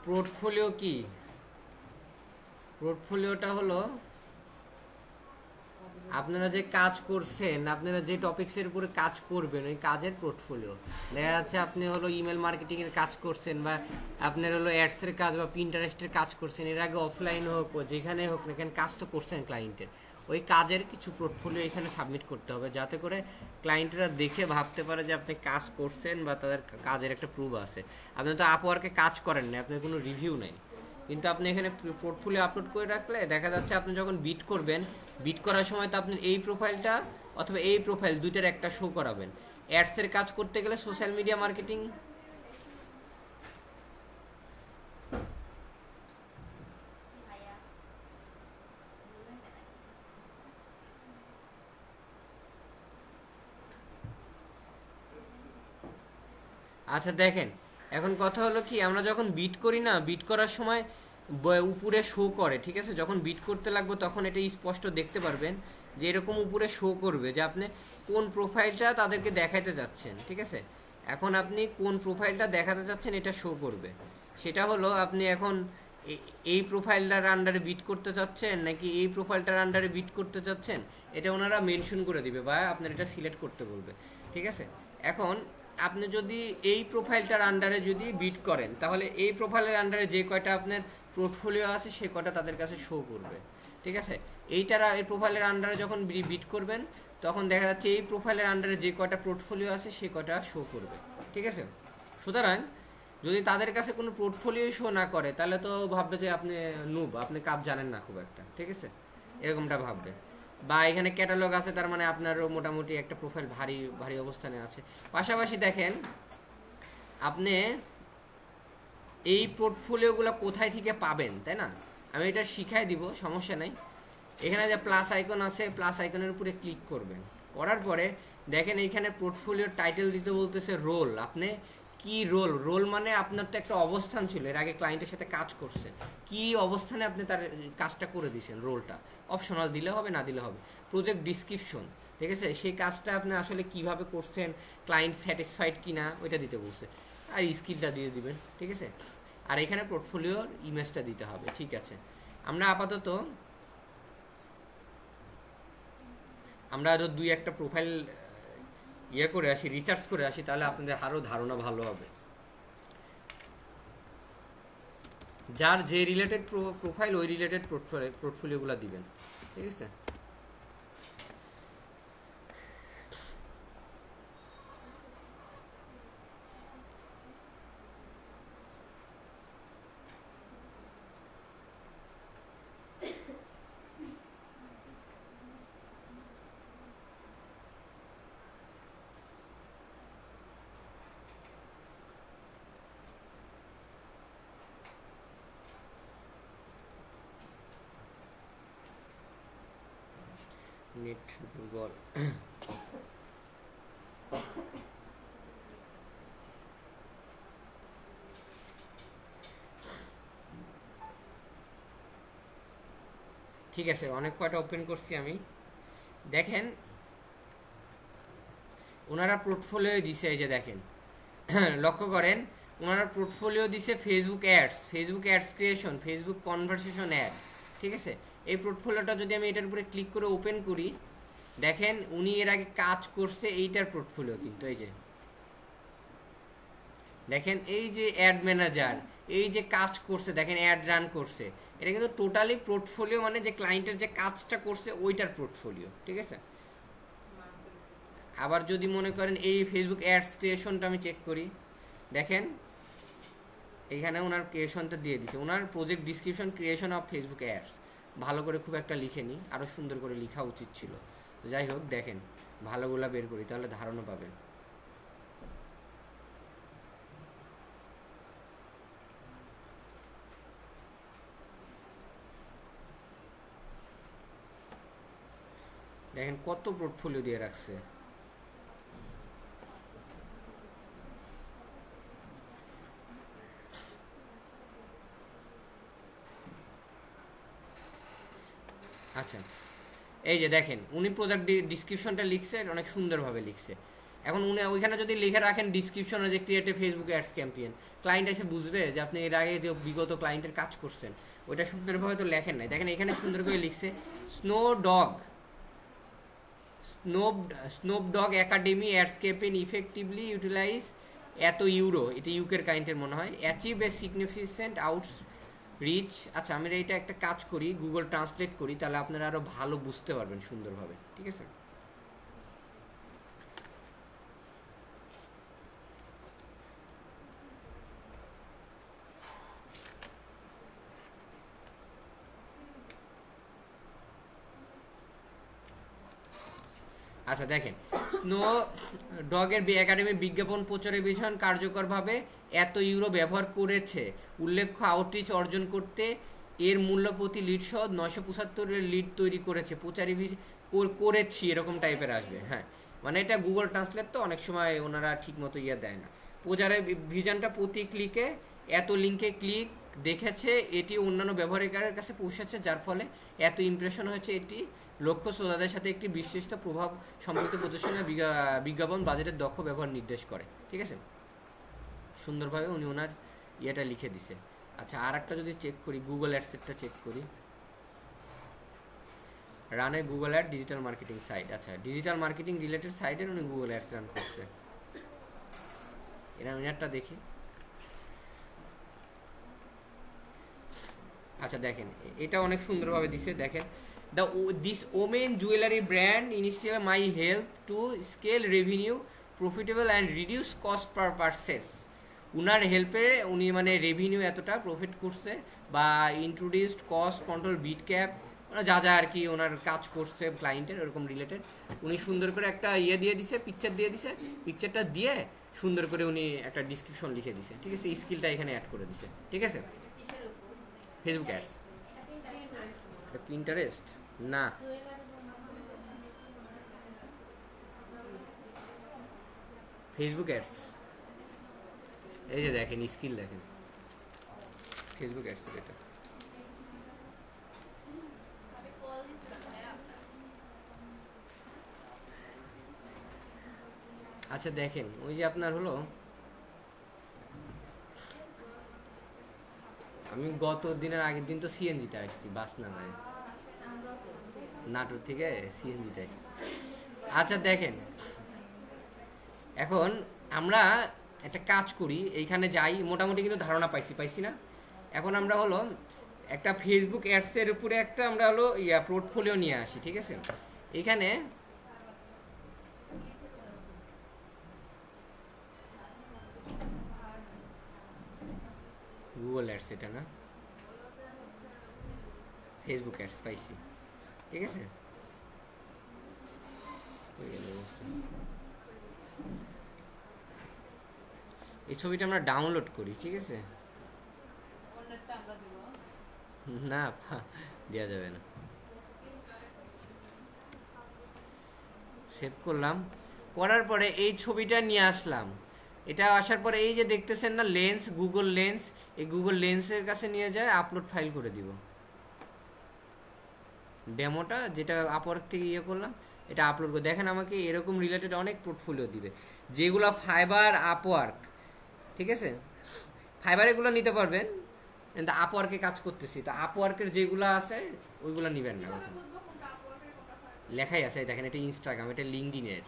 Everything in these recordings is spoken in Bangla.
পোর্টফোলিও কি? পোর্টফোলিওটা হলো আপনারা যে কাজ করছেন, আপনারা যে টপিক্সের উপরে কাজ করবেন ওই কাজের পোর্টফোলিও। দেখা যাচ্ছে আপনি হলো ইমেল মার্কেটিং এর কাজ করছেন, বা আপনার হলো অ্যাডস এর কাজ বা পিন্টারেস্টের কাজ করছেন, এর আগে অফলাইন হোক যেখানে হোক না কেন কাজ তো করছেন ক্লায়েন্টের, ওই কাজের কিছু পোর্টফোলিও এখানে সাবমিট করতে হবে, যাতে করে ক্লায়েন্টরা দেখে ভাবতে পারে যে আপনি কাজ করছেন বা তাদের কাজের একটা প্রুফ আছে। আপনি তো আপওয়ার্কে কাজ করেন না, আপনার কোনো রিভিউ নেই, কিন্তু আপনি এখানে পোর্টফোলিও আপলোড করে রাখলে দেখা যাচ্ছে আপনি যখন বিট করবেন, বিট করার সময় তো আপনি এই প্রোফাইলটা অথবা এই প্রোফাইল দুইটার একটা শো করাবেন। অ্যাডসের কাজ করতে গেলে সোশ্যাল মিডিয়া মার্কেটিং, আচ্ছা দেখেন, এখন কথা হলো কি, আমরা যখন বিট করি না, বিট করার সময় উপরে শো করে, ঠিক আছে, যখন বিট করতে লাগবে তখন এটা স্পষ্ট দেখতে পারবেন যে এরকম উপরে শো করবে যে আপনি কোন প্রোফাইলটা তাদেরকে দেখাতে যাচ্ছেন, ঠিক আছে। এখন আপনি কোন প্রোফাইলটা দেখাতে চাচ্ছেন এটা শো করবে। সেটা হলো আপনি এখন এই প্রোফাইলটার আন্ডারে বিট করতে চাচ্ছেন নাকি এই প্রোফাইলটার আন্ডারে বিট করতে চাচ্ছেন, এটা ওনারা মেনশন করে দিবে বা আপনার এটা সিলেক্ট করতে বলবে, ঠিক আছে। এখন আপনি যদি এই প্রোফাইলটার আন্ডারে যদি বিট করেন, তাহলে এই প্রোফাইলের আন্ডারে যে কয়টা আপনার পোর্টফোলিও আছে সে কয়টা তাদের কাছে শো করবে, ঠিক আছে। এই প্রোফাইলের আন্ডারে যখন বিট করবেন তখন দেখা যাচ্ছে এই প্রোফাইলের আন্ডারে যে কয়টা পোর্টফোলিও আছে সে কয়টা শো করবে, ঠিক আছে। সুতরাং যদি তাদের কাছে কোনো পোর্টফোলিও শো না করে তাহলে তো ভাববে যে আপনি নুব, আপনি কাজ জানেন না খুব একটা, ঠিক আছে, এরকমটা ভাববে। বা এখানে ক্যাটালগ আছে, তার মানে আপনারও মোটামুটি একটা প্রোফাইল ভারী ভারী অবস্থানে আছে। পাশাপাশি দেখেন আপনি এই পোর্টফোলিওগুলো কোথায় থেকে পাবেন, তাই না, আমি এটা শিখাই দিব, সমস্যা নেই। এখানে যে প্লাস আইকন আছে, প্লাস আইকনের উপরে ক্লিক করবেন, করার পরে দেখেন এইখানে পোর্টফোলিওর টাইটেল দিতে বলতেছে রোল। আপনি কি রোল, রোল মানে আপনার তো একটা অবস্থান ছিল, এর আগে ক্লায়েন্টের সাথে কাজ করছে, কি অবস্থানে আপনি তার কাজটা করে দিয়েছেন, রোলটা অপশনাল দিলে হবে না দিলে হবে। প্রজেক্ট ডিসক্রিপশন, ঠিক আছে, সেই কাজটা আপনি আসলে কিভাবে করছেন, ক্লায়েন্ট স্যাটিসফাইড কিনা ওইটা দিতে বলছে, আর স্কিলটা দিয়ে দিবেন, ঠিক আছে। আর এখানে পোর্টফোলিওর ইমেজটা দিতে হবে, ঠিক আছে। আমরা আপাতত আমরা আরও দুই একটা প্রোফাইল ইয়ে করে আসি, রিসার্চ করে আসি, তাহলে আপনাদের আরও ধারণা ভালো হবে। যার যে রিলেটেড প্রোফাইল ওই রিলেটেড পোর্টফোলিওগুলো দিবেন, ঠিক আছে। নেট দুর্বল, ঠিক আছে, অনেক কয়টা ওপেন করছি আমি। দেখেন ওনারা পোর্টফোলিও দিছে, এই যে দেখেন লক্ষ্য করেন ওনারা পোর্টফোলিও দিছে Facebook ads creation, Facebook conversation ad, ঠিক আছে। এই পোর্টফোলিওটা যদি আমি এটার উপরে ক্লিক করে ওপেন করি, দেখেন উনি এর আগে কাজ করছে এইটার পোর্টফোলিও, কিন্তু এই যে দেখেন এই যে অ্যাড ম্যানেজার, এই যে কাজ করছে, দেখেন অ্যাড রান করছে, এটা কিন্তু টোটালি পোর্টফোলিও, মানে যে ক্লায়েন্টের যে কাজটা করছে ওইটার পোর্টফোলিও, ঠিক আছে। আবার যদি মনে করেন এই ফেসবুক অ্যাডস ক্রিয়েশনটা আমি চেক করি, দেখেন এখানে ওনার ক্রিয়েশনটা দিয়ে দিছে, ওনার project description creation of Facebook ads, ভালো করে খুব একটা লিখেনি, আরও সুন্দর করে লেখা উচিত ছিল। তো যাই হোক, দেখেন ভালোগুলা বের করি তাহলে ধারণা পাবেন। দেখেন কত পোর্টফোলিও দিয়ে রাখছে, আচ্ছা এই যে দেখেন উনি প্রজেক্ট ডিসক্রিপশনটা লিখছে, অনেক সুন্দরভাবে লিখছে। এখন উনি ওইখানে যদি লিখে রাখেন ডিসক্রিপশনে যে create a Facebook ads campaign, client এসে বুঝবে যে আপনি এর আগে যে বিগত ক্লায়েন্টের কাজ করছেন। ওইটা সুন্দরভাবে তো লেখেন নাই, দেখেন এখানে সুন্দর করে লিখছে স্নোপডগ academy ads campaign effectively utilize এত ইউরো, এটা ইউকের ক্লায়েন্টের মনে হয়, achieve a significant outreach. আচ্ছা আমি এইটা একটা কাজ করি, গুগল ট্রান্সলেট করি, তাহলে আপনারা আরও ভালো বুঝতে পারবেন সুন্দরভাবে, ঠিক আছে। আচ্ছা দেখেন, স্নো ডগের একাডেমির বিজ্ঞাপন প্রচারের বিষয় কার্যকরভাবে এত ইউরো ব্যবহার করেছে। উল্লেখ্য আউটরিচ অর্জন করতে এর মূল্য প্রতি লিড সহ 975 লিড তৈরি করেছে। প্রচারী করেছি এরকম টাইপের আসবে। হ্যাঁ মানে এটা গুগল ট্রান্সলেট তো অনেক সময় ওনারা ঠিক মতো দেয় না। প্রচারের ভিশনটা প্রতি ক্লিকে এত লিঙ্কে ক্লিক দেখেছে, এটি অন্যান্য ব্যবহারকারীর কাছে পৌঁছেছে, যার ফলে এত ইমপ্রেশন হয়েছে। এটি লক্ষ্য শ্রোতাদের সাথে একটি বিশিষ্ট প্রভাব সম্পর্কিত প্রদর্শনের বিজ্ঞাপন বাজেটের দক্ষ ব্যবহার নির্দেশ করে, ঠিক আছে। সুন্দরভাবে উনি ওনার ইয়েটা লিখে দিছে। আচ্ছা আর একটা যদি চেক করি, গুগল অ্যাডসেটটা চেক করি, রানে Google ad digital marketing site. আচ্ছা ডিজিটাল মার্কেটিং রিলেটেড সাইটের উনি গুগল অ্যাডস রান করছে। এরা মিনারটা দেখি। আচ্ছা দেখেন এটা অনেক সুন্দরভাবে দিছে, দেখেন this women jewellery brand initial my help to scale revenue profitable and reduce cost per purchase. উনার হেল্পে উনি মানে রেভিনিউ এতটা প্রফিট করছে বা introduced cost control bid cap, যা যা আর কি ওনার কাজ করছে ক্লায়েন্টের ওরকম রিলেটেড উনি সুন্দর করে একটা দিয়ে দিছে, পিকচার দিয়ে দিছে। পিকচারটা দিয়ে সুন্দর করে উনি একটা ডিসক্রিপশন লিখে দিছে, ঠিক আছে। এই স্কিলটা এখানে অ্যাড করে দিছে, ঠিক আছে। ফেসবুক অ্যাডস, পিন্টারেস্ট না, ফেসবুক অ্যাডস। এই যে দেখেন স্কিল দেখেন, ফেসবুক অ্যাডস এটা। আচ্ছা দেখেন ওই যে আপনার হলো, আমি গত দিনের আগের দিন তো সিএনজিতে আসছি, বাস না ভাই, নাটোর থেকে সিএনজিতে আসছি। আচ্ছা দেখেন এখন আমরা একটা কাজ করি, এইখানে যাই, মোটামুটি কিন্তু ধারণা পাইছি না। এখন আমরা হলো একটা ফেসবুক অ্যাডসের উপরে একটা আমরা হলো পোর্টফোলিও নিয়ে আসি, ঠিক আছে। এখানে গুগল অ্যাডস, এটা না ফেসবুক অ্যাডস পাইছি, ঠিক আছে। এই ছবিটা আমরা ডাউনলোড করি, ঠিক আছে। না দেওয়া যাবে না, সেভ করলাম, করার পরে এই ছবিটা নিয়ে আসলাম। এটা আসার পরে এই যে দেখতেছেন না লেন্স, গুগল লেন্স, এই গুগল লেন্সের কাছে নিয়ে যায় আপলোড ফাইল করে দিব। ডেমোটা যেটা আপওয়ার্ক থেকে করলাম এটা আপলোড করে দেখেন, আমাকে এরকম রিলেটেড অনেক পোর্টফোলিও দিবে, যেগুলো ফাইবার, আপওয়ার্ক, ঠিক আছে। ফাইবার এগুলো নিতে পারবেন, কিন্তু আপওয়ার্কে কাজ করতেছি, তো আপওয়ার্কের যেগুলো আছে ওইগুলো নেবেন না। লেখাই আছে দেখেন, এটা ইনস্টাগ্রাম, এটা লিঙ্কডইনের,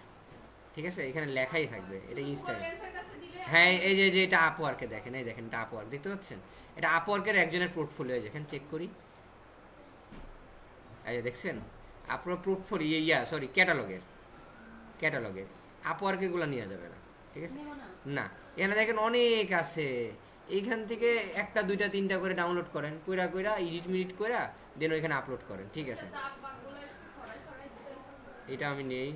ঠিক আছে, এখানে লেখাই থাকবে এটা ইনস্টাগ্রাম। হ্যাঁ এই যে এটা আপওয়ার্কে দেখেন, এই দেখেন এটা আপওয়ার্ক, দেখতে পাচ্ছেন, এটা আপওয়ার্কের একজনের পোর্টফোলিও, যেখানে চেক করি এই যে দেখছেন আপনার পোর্টফোলিও, সরি ক্যাটালগের আপওয়ার্কেগুলো নেওয়া যাবে না, ঠিক আছে। না এখানে দেখেন অনেক আছে, এইখান থেকে একটা দুইটা তিনটা করে ডাউনলোড করেন, কইরা এডিট কইরা দেন ওইখানে আপলোড করেন, ঠিক আছে। এটা আমি নেই,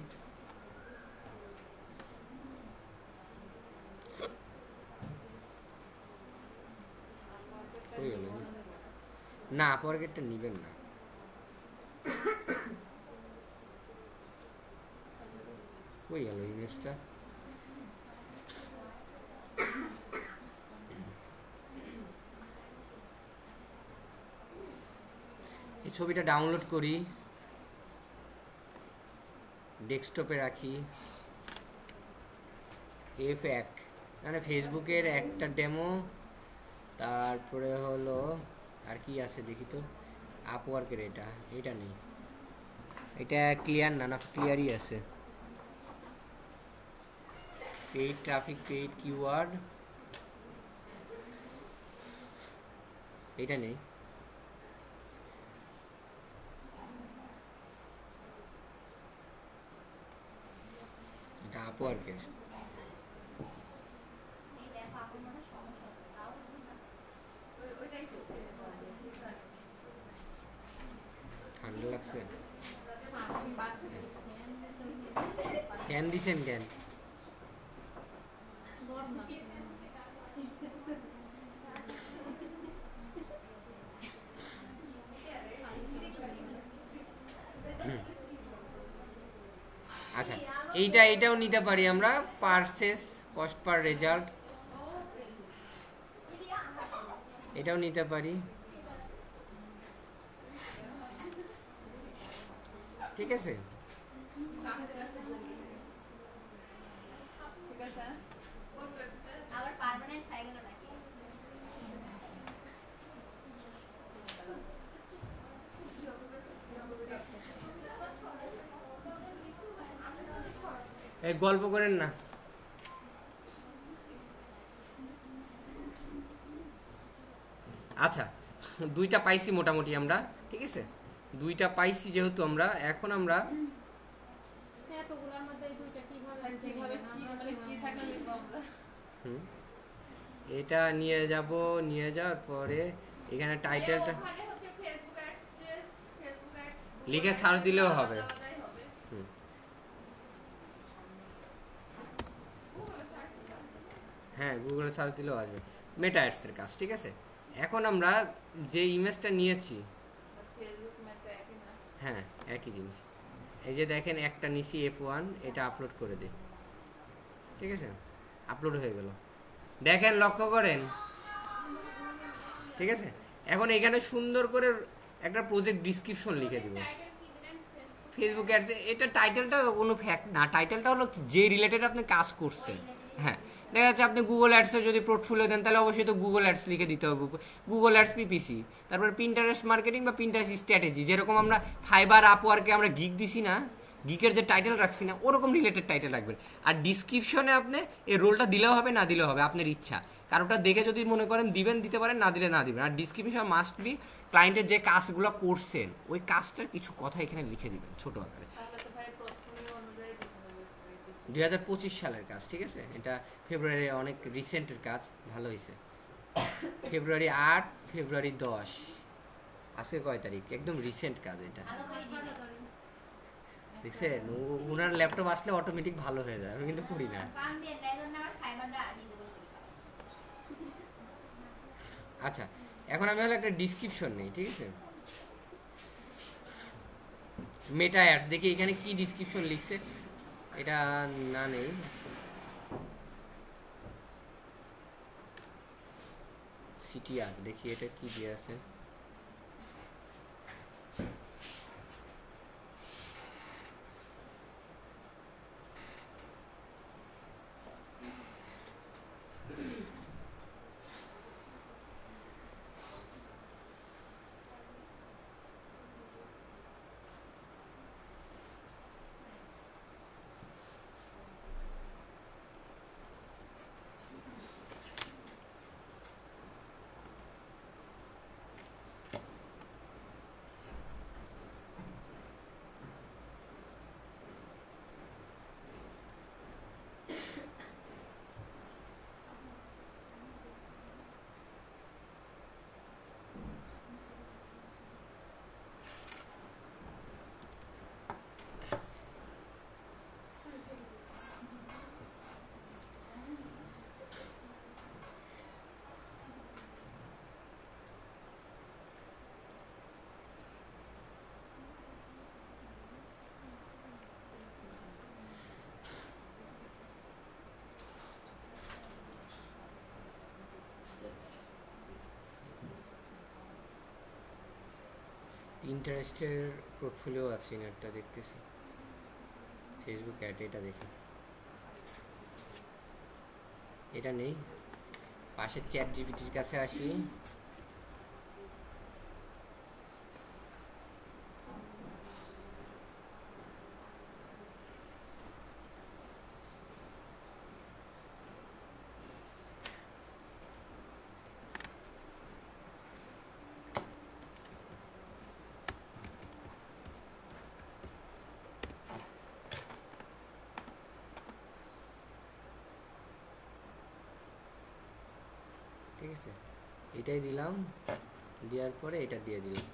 না আপওয়ার্কেরটা নিবেন না। কই গেল ইমেজটা? এই ছবিটা ডাউনলোড করি, ডেস্কটপে রাখি, এফ এক, মানে ফেসবুকের একটা ডেমো। তারপরে হলো আর কি আছে দেখি তো, আপওয়ার্কের এটা নেই, এটা ক্লিয়ার না, না ক্লিয়ারই আছে। পেইড ট্রাফিক, পেইড কিওয়ার্ড, এটা নেই। এটা আপওয়ার্কের। ঠান্ডা লাগছে, ফ্যান দিছেন কেন? আচ্ছা, এইটাও নিতে পারি আমরা, পারসেস কস্ট পার রেজাল্ট, এটাও নিতে পারি, ঠিক আছে। এই গল্প করেন না। আচ্ছা, দুইটা পাইছি মোটামুটি আমরা, ঠিক আছে, দুইটা পাইছি যেহেতু আমরা এখন আমরা এটা নিয়ে যাব, নিয়ে যাওয়ার পরে এখানে টাইটেলটা লিখে সার্চ দিলেও হবে। হ্যাঁ, গুগলে সার্চ দিলেও আসবে, মেটা অ্যাডসের কাজ, ঠিক আছে। এখন আমরা যে ইমেজটা নিয়েছি, হ্যাঁ একই জিনিস, এই যে দেখেন একটা নিছি F1, এটা আপলোড করে দিই, ঠিক আছে, আপলোড হয়ে গেল, দেখেন লক্ষ্য করেন, ঠিক আছে। এখন এখানে সুন্দর করে একটা প্রজেক্ট ডিসক্রিপশন লিখে দিব, ফেসবুক অ্যাডস। এটা টাইটেলটা কোনো ফ্যাক্ট না, টাইটেলটা হলো যে রিলেটেড আপনি কাজ করছেন। হ্যাঁ, দেখা যাচ্ছে আপনি গুগল অ্যাডসের যদি পোর্টফোলিও দেন তাহলে অবশ্যই তো গুগল অ্যাডস লিখে দিতে হবে, গুগল অ্যাডস পিপিসি, তারপর পিন্টারেস্ট মার্কেটিং বা পিন্টারেস্ট স্ট্র্যাটেজি, যেরকম আমরা ফাইবার আপওয়ার্কে আমরা গিগ দিছি না, গিকের যে টাইটেল রাখছি না, ওরকম রিলেটেড টাইটেল রাখবেন। আর ডিসক্রিপশনে আপনি এই রোলটা দিলেও হবে, না দিলেও হবে, আপনার ইচ্ছা। কারোটা দেখে যদি মনে করেন দিবেন দিতে পারেন, না দিলে না দিবেন। আর ডিসক্রিপশন মাস্ট বি ক্লায়েন্টের যে কাজগুলো করছেন ওই কাজটার কিছু কথা এখানে লিখে দিবেন ছোট আকারে। 2025 সালের কাজ, ঠিক আছে, এটা ফেব্রুয়ারি, অনেক রিসেন্টের কাজ, ভালো হয়েছে। ফেব্রুয়ারি 8, ফেব্রুয়ারি 10, আজকে কয় তারিখ, একদম রিসেন্ট কাজ এটা, দেখছেন। ওনার ল্যাপটপ আসলে অটোমেটিক ভালো হয়ে যায়, আমি কিন্তু করি না। আচ্ছা, এখন আমি হলো একটা ডিসক্রিপশন নেই, ঠিক আছে, মেটা অ্যাডস, দেখি এখানে কি ডিসক্রিপশন লিখছে, এটা না নেই, সিটিআর, দেখি এটা কি দিয়ে আছে। ইন্টারেস্টের পোর্টফোলিও আছে একটা দেখতেছি, ফেসবুক অ্যাড, এটা দেখি। এটা নেই, পাশের চ্যাট জিপিটির কাছে আসি। ঠিক আছে, এটাই দিলাম, দেওয়ার পরে এটা দিয়ে দিলাম।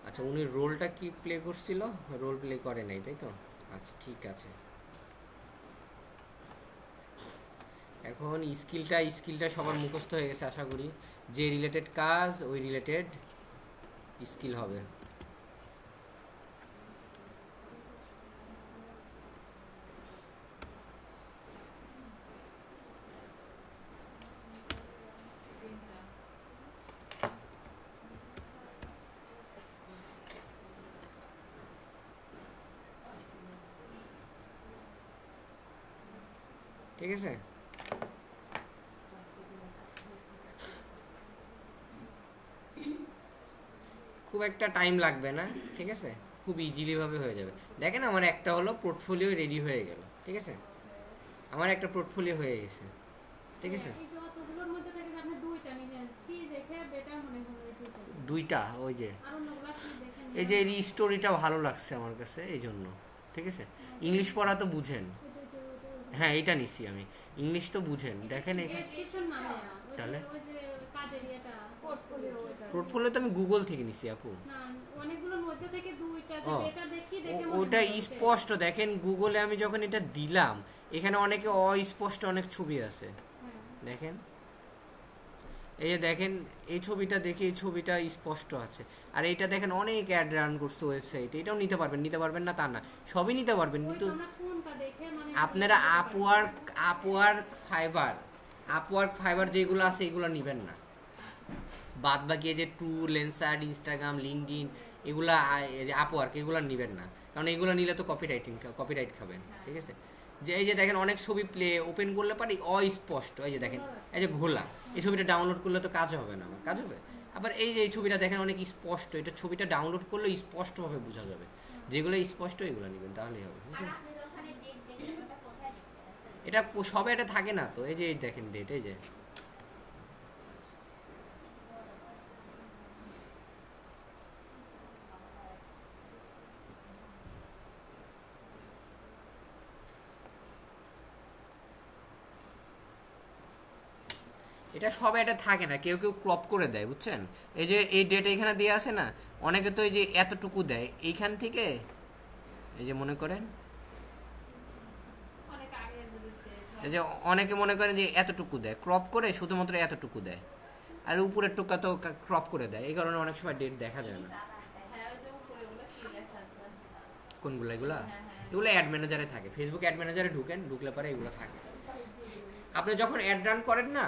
আচ্ছা, উনি রোলটা কি প্লে করছিল? রোল প্লে করে নাই, তাই তো? আচ্ছা ঠিক আছে। এখন স্কিলটা সবার মুখস্থ হয়ে গেছে আশা করি। যে রিলেটেড কাজ ওই রিলেটেড স্কিল হবে। ঠিক আছে, খুব একটা টাইম লাগবে না, ঠিক আছে, খুব ইজিলি ভাবে হয়ে যাবে। দেখেন আমার একটা হলো পোর্টফোলিও রেডি হয়ে গেল, ঠিক আছে, আমার একটা পোর্টফোলিও হয়ে গেছে, ঠিক আছে। দুইটা, ওই যে এই যে এই স্টোরিটা ভালো লাগছে আমার কাছে, এই জন্য, ঠিক আছে। ইংলিশ পড়া তো বুঝেন, হ্যাঁ এইটা নিছি আমি, ইংলিশ তো বুঝেন। দেখেন তাহলে পোর্টফোলিও তো আমি গুগল থেকে নিছি আপু, ওটা স্পষ্ট। দেখেন গুগলে আমি যখন এটা দিলাম, এখানে অনেকে অস্পষ্ট অনেক ছবি আছে, দেখেন এই যে দেখেন এই ছবিটা দেখে এই ছবিটা স্পষ্ট আছে। আর এইটা দেখেন অনেক অ্যাড রান করছে ওয়েবসাইটে, এটাও নিতে পারবেন না তা না, সবই নিতে পারবেন, কিন্তু আপনারা আপওয়ার্ক ফাইবার যেগুলো আছে এগুলো নেবেন না। বাদ বাকি যে টু লেন্সার, ইনস্টাগ্রাম, লিঙ্কডইন, এগুলা আপওয়ার্ক এগুলো নেবেন না, কারণ এগুলো নিলে তো কপিরাইট খাবেন, ঠিক আছে। যে এই যে দেখেন অনেক ছবি ওপেন করলে পারি অস্পষ্ট, এই যে দেখেন এই যে ঘোলা, এই ছবিটা ডাউনলোড করলে তো কাজ হবে না, আমার কাজ হবে। আবার এই যে এই ছবিটা দেখেন অনেক স্পষ্ট, এটা ছবিটা ডাউনলোড করলে স্পষ্টভাবে বোঝা যাবে। যেগুলো স্পষ্ট এগুলো নেবেন, তাহলেই হবে। এটা সবে এটা থাকে না তো, এই যে দেখেন ডেট, এই যে এটা সব এটা থাকে না, কেউ কেউ ক্রপ করে দেয়, বুঝছেন। এই যে এই ডেট এখানে দিয়ে আছে না, অনেকে তো এই যে এতটুকু দেয় এইখান থেকে, এই যে মনে করেন এই যে অনেকে মনে করেন যে এতটুকু দেয়, ক্রপ করে শুধুমাত্র এতটুকু দেয়, আর উপরের টুকা তো ক্রপ করে দেয়, এই কারণে অনেক সময় ডেট দেখা যায় না। কোনগুলো? এগুলো অ্যাড ম্যানেজারে থাকে, ফেসবুক অ্যাড ম্যানেজারে ঢুকলে পরে এগুলো থাকে। আপনি যখন অ্যাড রান করেন না,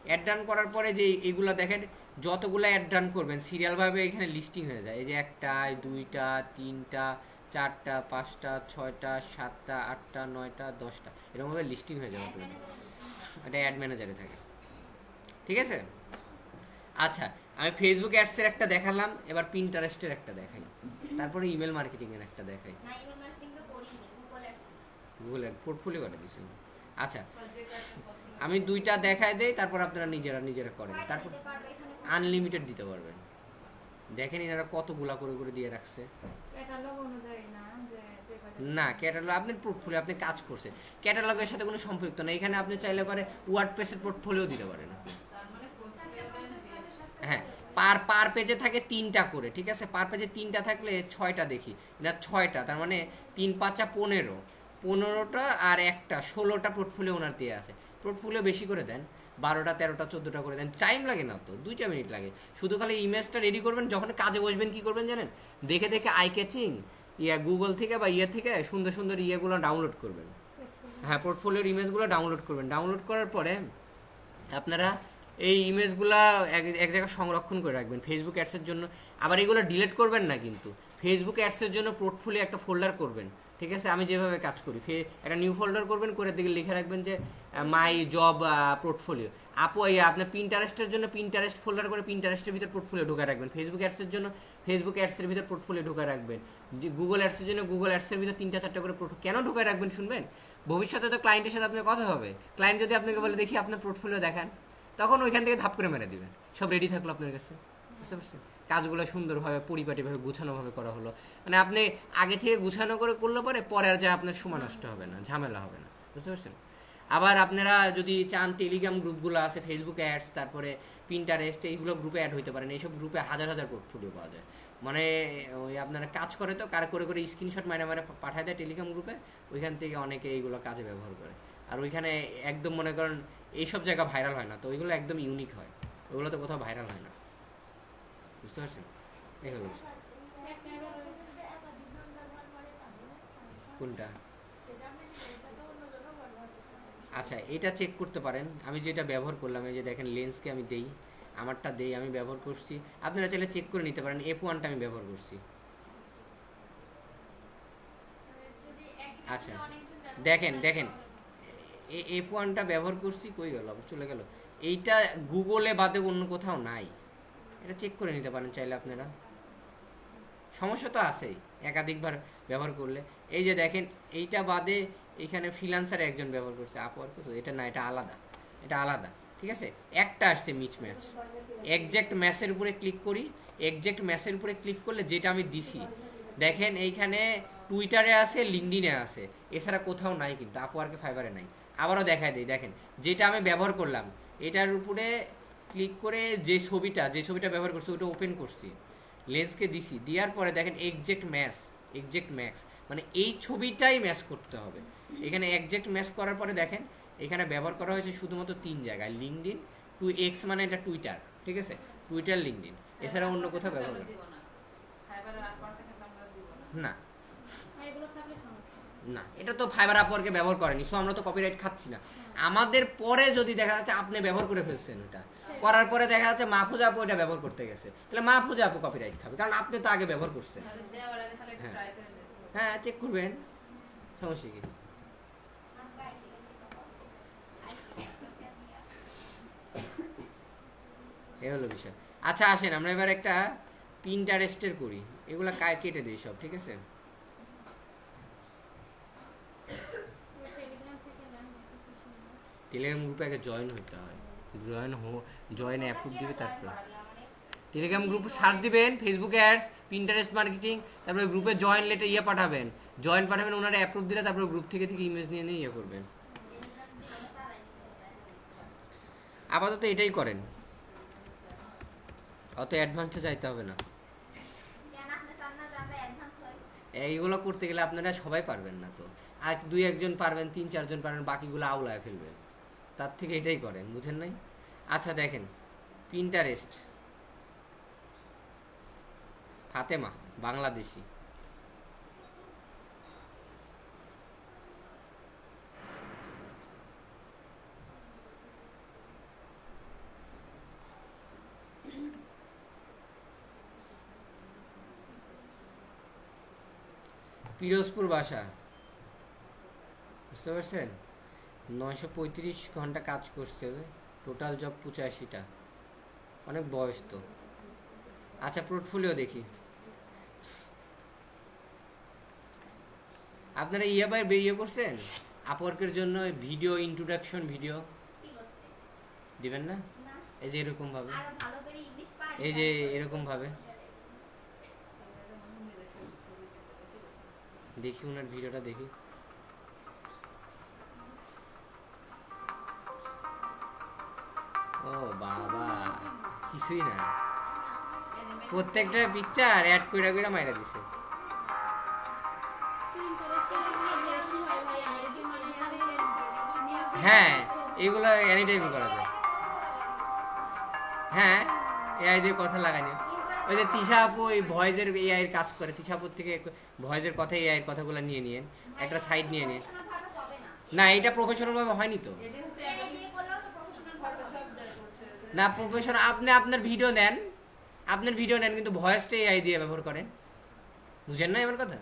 অ্যাড রান করার পরে যে এইগুলো দেখেন, যতগুলো অ্যাড রান করবেন সিরিয়ালভাবে এখানে লিস্টিং হয়ে যায়। এই যে 1টা 2টা 3টা 4টা 5টা 6টা 7টা 8টা 9টা 10টা এরকমভাবে লিস্টিং হয়ে যাবে, এটা অ্যাড ম্যানেজারে থাকে, ঠিক আছে। আচ্ছা, আমি ফেসবুক অ্যাডসের একটা দেখালাম, এবার পিন্টারেস্টের একটা দেখাই, তারপরে ইমেল মার্কেটিংয়ের একটা দেখাই। গুগলের পোর্টফোলিও করে দিচ্ছি। আচ্ছা, আমি দুইটা দেখায় দেই, তারপর আপনারা নিজেরা করেন, তারপর আনলিমিটেড দিতে পারবেন। দেখেন এনারা কতগুলা করে দিয়ে রাখছে না। ক্যাটালগ আপনি পোর্টফোলিও আপনি কাজ করছেন, ক্যাটালগের সাথে কোনো সম্পৃক্ত না। এখানে আপনি চাইলে পারে ওয়ার্ডপ্রেসের পোর্টফোলিও দিতে পারেন আপনি। হ্যাঁ, পার পেজে থাকে 3টা করে, ঠিক আছে। পার পেজে 3টা থাকলে 6টা দেখি না, 6টা, তার মানে 3 5 15টা আর একটা 16টা পোর্টফোলিও ওনার দিয়ে আছে। পোর্টফোলিও বেশি করে দেন, 12টা 13টা 14টা করে দেন, টাইম লাগে না তো, 2টা মিনিট লাগে। শুধু খালি ইমেজটা রেডি করবেন, যখন কাজে বসবেন কি করবেন জানেন, দেখে আই ক্যাচিং গুগল থেকে বা থেকে সুন্দর সুন্দর ইয়েগুলো ডাউনলোড করবেন। হ্যাঁ, পোর্টফোলিওর ইমেজগুলো ডাউনলোড করবেন। ডাউনলোড করার পরে আপনারা এই ইমেজগুলা এক জায়গায় সংরক্ষণ করে রাখবেন ফেসবুক অ্যাডসের জন্য। আবার এগুলো ডিলিট করবেন না, কিন্তু ফেসবুক অ্যাডসের জন্য পোর্টফোলিও একটা ফোল্ডার করবেন, ঠিক আছে, আমি যেভাবে কাজ করি, একটা নিউ ফোল্ডার করবেন, করে দিকে লিখে রাখবেন যে মাই জব পোর্টফোলিও। আপনার পিন্টারেস্টের জন্য পিন্টারেস্ট ফোল্ডার করে পিন্টারেস্টের ভিতর পোর্টফোলিও ঢোকা রাখবেন। ফেসবুক অ্যাডসের জন্য ফেসবুক অ্যাডসের ভিতর পোর্টফোলিও ঢোকা রাখবেন। গুগল অ্যাডসের জন্য গুগল অ্যাডসের ভিতর 3-4টা করে কেন ঢোকা রাখবেন শুনবেন? ভবিষ্যতে তো ক্লায়েন্টের সাথে আপনার কথা হবে, ক্লায়েন্ট যদি আপনাকে বলে দেখি আপনার পোর্টফোলিও দেখান, তখন ওইখান থেকে ধাপ করে মেরে দিবেন, সব রেডি থাকলো আপনার কাছে। বুঝতে পারছেন? কাজগুলো সুন্দরভাবে পরিপাটিভাবে গুছানোভাবে করা হলো, মানে আপনি আগে থেকে গুছানো করে করলে পরে আর যা আপনার সময় নষ্ট হবে না, ঝামেলা হবে না। বুঝতে পারছেন? আবার আপনারা যদি চান টেলিগ্রাম গ্রুপগুলো আছে, ফেসবুক অ্যাডস, তারপরে পিন্টারেস্ট, এইগুলো গ্রুপে অ্যাড হইতে পারেন। এইসব গ্রুপে হাজার হাজার পোর্টফোলিও পাওয়া যায়। মানে ওই আপনারা কাজ করে তো কার করে করে স্ক্রিনশট মারে পাঠায় দেয় টেলিগ্রাম গ্রুপে, ওইখান থেকে অনেকে এইগুলো কাজে ব্যবহার করে। আর ওইখানে একদম মনে করেন এইসব জায়গা ভাইরাল হয় না, তো ওইগুলো একদম ইউনিক হয়, ওইগুলো তো কোথাও ভাইরাল হয় না। বুঝতে পারছেন? এই হলো কোনটা? আচ্ছা, এটা চেক করতে পারেন। আমি যেটা ব্যবহার করলাম, এই যে দেখেন লেন্সকে আমি দেই, আমারটা দেই, আমি ব্যবহার করছি, আপনারা চাইলে চেক করে নিতে পারেন। F1টা আমি ব্যবহার করছি। আচ্ছা দেখেন F1টা ব্যবহার করছি, কই গেল, চলে গেল। এইটা গুগলে বাদে অন্য কোথাও নাই, এটা চেক করে নিতে পারেন চাইলে আপনারা। সমস্যা তো আছেই একাধিকবার ব্যবহার করলে। এই যে দেখেন এইটা বাদে এখানে ফ্রিল্যান্সার একজন ব্যবহার করছে, আপওয়ার্ক, তো এটা না, এটা আলাদা, ঠিক আছে। একটা আসছে মিচ ম্যাচ, এক্সাক্ট ম্যাচের উপরে ক্লিক করি, এক্সাক্ট ম্যাচের উপরে ক্লিক করলে যেটা আমি দিছি, দেখেন এইখানে টুইটারে আছে, লিঙ্কডিনে আছে, এছাড়া কোথাও নাই, কিন্তু আপওয়ার্কে ফাইবারে নাই। আবারও দেখায় দিই, দেখেন যেটা আমি ব্যবহার করলাম, এটার উপরে ক্লিক করে যে ছবিটা ব্যবহার করছি ওটা ওপেন করছি, লেন্সকে দিছি, দেওয়ার পরে দেখেন এক্সাক্ট ম্যাচ, মানে এই ছবিটাই ম্যাচ করতে হবে। এখানে এক্সাক্ট ম্যাচ করার পরে দেখেন এখানে ব্যবহার করা হয়েছে শুধুমাত্র 3 জায়গায়, লিঙ্কডিন, 2x মানে এটা টুইটার, ঠিক আছে, টুইটার, লিঙ্কডিন, এছাড়া অন্য কোথাও ব্যবহার করা না। না, এটা তো ফাইবার আপওয়ার্কে ব্যবহার করেনি, সো আমরা তো কপিরাইট খাচ্ছি না। আমাদের পরে যদি দেখা যাচ্ছে আপনি ব্যবহার করে ফেলছেন, ওটা করার পরে দেখা যাচ্ছে মাহফুজা আপু এটা ব্যবহার করতে গেছে, তাহলে মাহফুজা আপু কপিরাইট খাবে, কারণ আপনি তো আগে ব্যবহার করছেন। হ্যাঁ চেক করবেন, সমস্যা কি? এই হলো বিষয়। আচ্ছা আসেন আমরা এবার একটা পিন্টারেস্টের করি, এগুলা কেটে দিই সব, ঠিক আছে। টেলিগ্রাম গ্রুপে আগে জয়েন হইতে হয়, জয়েন অ্যাপ্রুভ দিবে, তারপর টেলিগ্রাম গ্রুপ সার্চ দিবেন, ফেসবুক অ্যাডস, পিন্টারেস্ট মার্কেটিং, তারপরে গ্রুপে জয়েন লেটার পাঠাবেন, ওনারা অ্যাপ্রুভ দিলে তারপরে গ্রুপ থেকে ইমেজ নিয়ে করবেন। আপাতত এটাই করেন, অত অ্যাডভান্সে যাইতে হবে না। এইগুলো করতে গেলে আপনারা সবাই পারবেন না, তো আর 2-1 জন পারবেন, 3-4 জন পারবেন, বাকিগুলো আউলায় ফেলবেন, তার থেকে এটাই করেন, বুঝেন নাই? আচ্ছা দেখেন পিন্টারেস্ট, ফাতেমা বাংলাদেশি, পিরোজপুর বাসা, বুঝতে পারছেন? 935 ঘন্টা কাজ করছে, টোটাল জব 85টা, অনেক বয়স তো। আচ্ছা পোর্টফোলিও দেখি, আপনারা ইয়ে করছেন আপওয়ার্কের জন্য ভিডিও, ইন্ট্রোডাকশন ভিডিও দিবেন না? এই যে এরকম ভাবে, এই যে এরকম ভাবে দেখি, ওনার ভিডিওটা দেখি। ও বাবা, কিছুই না, প্রত্যেকটা পিকচার অ্যাড কইরা মাইরা দিছে। হ্যাঁ এগুলো এনি টাইম করা যায়। হ্যাঁ এআই দিয়ে কথা লাগানি, ওই যে তিশা আপু ওই ভয়েসের এআই এর কাজ করে, তিশা আপুর থেকে ভয়েসের কথা, এআই এর কথাগুলো নিয়ে একটা সাইড নিয়ে না, এটা প্রফেশনাল ভাবে হয়নি তো না। প্রফেশনাল আপনি আপনার ভিডিও নেন, কিন্তু ভয়েসটা এআই দিয়ে ব্যবহার করেন, বুঝেন না আমার কথা?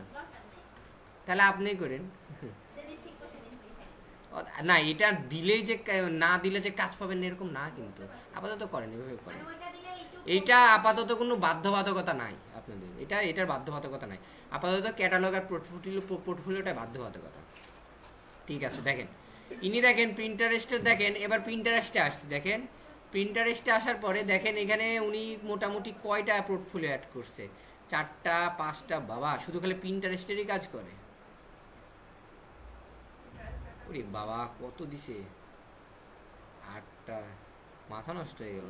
তাহলে আপনি করেন। না, এটা দিলেই যে না দিলে যে কাজ পাবেন এরকম না, কিন্তু আপাতত করেন, এভাবে করেন। এইটা আপাতত কোনো বাধ্যবাধকতা নাই আপনাদের, এটার বাধ্যবাধকতা নাই আপাতত। ক্যাটালগ আর পোর্টফোলিওটা বাধ্যবাধকতা। ঠিক আছে, দেখেন ইনি দেখেন প্রিন্টারেস্টে দেখেন, এবার প্রিন্টারেস্টে আসছে। দেখেন প্রিন্টারেস্টে আসার পরে দেখেন এখানে উনি মোটামুটি কয়টা পোর্টফোলিও অ্যাড করছে, 4টা 5টা। বাবা, শুধু খালি প্রিন্টারেস্টেরই কাজ করে। ওরে বাবা, কত দিছে, 8টা, মাথা নষ্ট হয়ে গেল।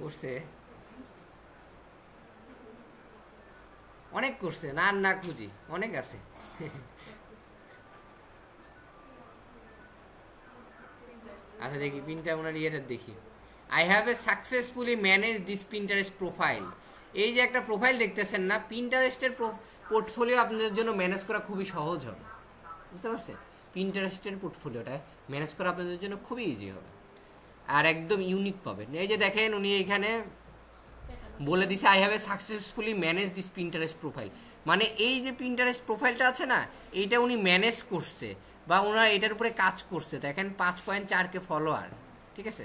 করছে অনেক, করছে না না খুঁজি, অনেক আছে। আচ্ছা দেখি প্রিন্টার ওনার ইয়েটা দেখি। I have a successfully manage this Pinterest profile. এই যে একটা প্রোফাইল দেখতেছেন না, প্রিন্টারেস্টের পোর্টফোলিও আপনাদের জন্য ম্যানেজ করা খুবই সহজ হবে, বুঝতে পারছেন? প্রিন্টারেস্টের পোর্টফোলিওটা ম্যানেজ করা আপনাদের জন্য খুবই ইজি হবে, আর একদম ইউনিক পাবেন। এই যে দেখেন উনি এখানে বলে দিছে I have a successfully manage this Pinterest profile, মানে এই যে প্রিন্টারেস্ট প্রোফাইলটা আছে না, এইটা উনি ম্যানেজ করছে বা ওনার এটার উপরে কাজ করছে। দেখেন 5.4K ফলোয়ার, ঠিক আছে?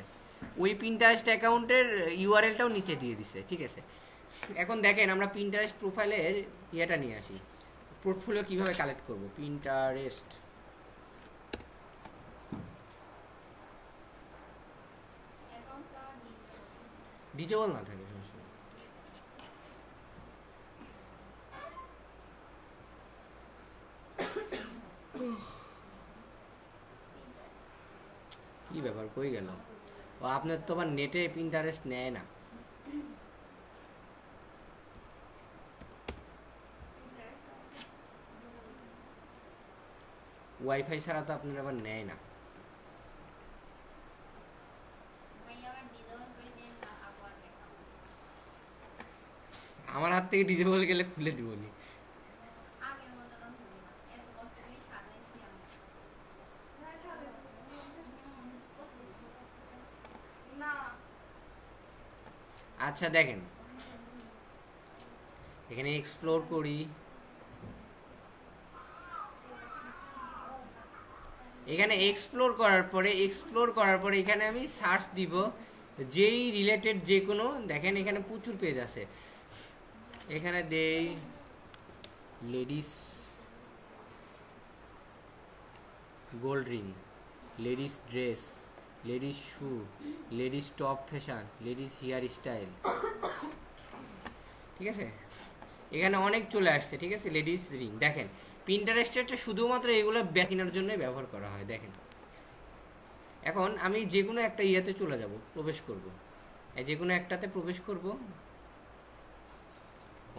ওই প্রিন্টারেস্ট অ্যাকাউন্টের ইউআরএলটাও নিচে দিয়ে দিছে, ঠিক আছে? এখন দেখেন আমরা প্রিন্টারেস্ট প্রোফাইলের ইয়েটা নিয়ে আসি, পোর্টফোলিও কিভাবে কালেক্ট করব। প্রিন্টারেস্ট ডিজেবল না থাকে সমস্যা, কি ব্যাপার, কই গেল? ও আপনার তো আবার নেটে প্রিন্টারেস্ট নেয় না, ওয়াইফাই ছাড়া তো আপনার আবার নেয় না। আমার হাত থেকে ডিজেবল গেলে খুলে দিবনি। আচ্ছা দেখেন এখানে এক্সপ্লোর করি, এখানে এক্সপ্লোর করার পরে এখানে আমি সার্চ দিব যেই রিলেটেড যে কোনো, দেখেন এখানে প্রচুর পেজ আছে। এখানে দেই ladies gold ring, ladies dress, ladies shoe, ladies top fashion, ladies hair style, ঠিক আছে? এখানে অনেক চলে আসছে, ঠিক আছে? Ladies ring. দেখেন প্রিন্টারেস্টটা শুধুমাত্র এগুলো কেনার জন্যই ব্যবহার করা হয়। দেখেন এখন আমি যে কোনো একটা ইয়েতে চলে যাব, প্রবেশ করব, যে কোনো একটাতে প্রবেশ করব,